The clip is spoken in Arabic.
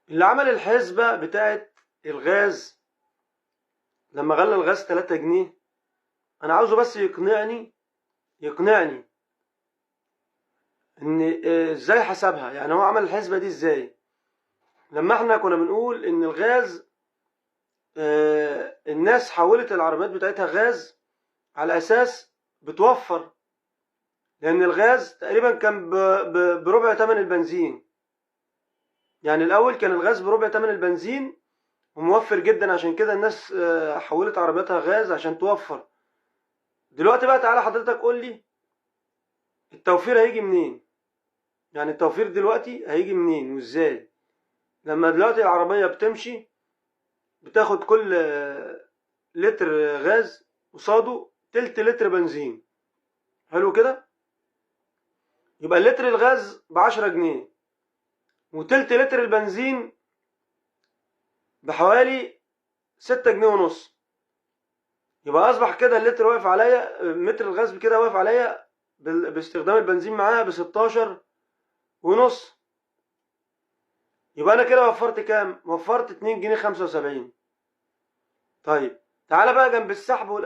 اللي عمل الحسبة بتاعت الغاز لما غلى الغاز 3 جنيه، انا عاوزه بس يقنعني ان ازاي حسبها. يعني هو عمل الحسبة دي ازاي لما احنا كنا بنقول ان الغاز الناس حولت العربيات بتاعتها غاز على اساس بتوفر، لان الغاز تقريبا كان بربع ثمن البنزين. يعني الاول كان الغاز بربع ثمن البنزين وموفر جدا، عشان كده الناس حولت عربياتها غاز عشان توفر. دلوقتي بقى تعالى حضرتك قول لي التوفير هيجي منين؟ يعني التوفير دلوقتي هيجي منين وازاي لما دلوقتي العربية بتمشي بتاخد كل لتر غاز قصاده تلت لتر بنزين؟ حلو كده، يبقى لتر الغاز ب10 جنيه وتلت لتر البنزين بحوالي 6 جنيه ونص. يبقى اصبح كده اللتر واقف عليا، متر الغاز كده واقف عليا باستخدام البنزين معاها ب16 ونص. يبقى انا كده وفرت كام؟ وفرت 2 جنيه 75. طيب تعالى بقى جنب السحب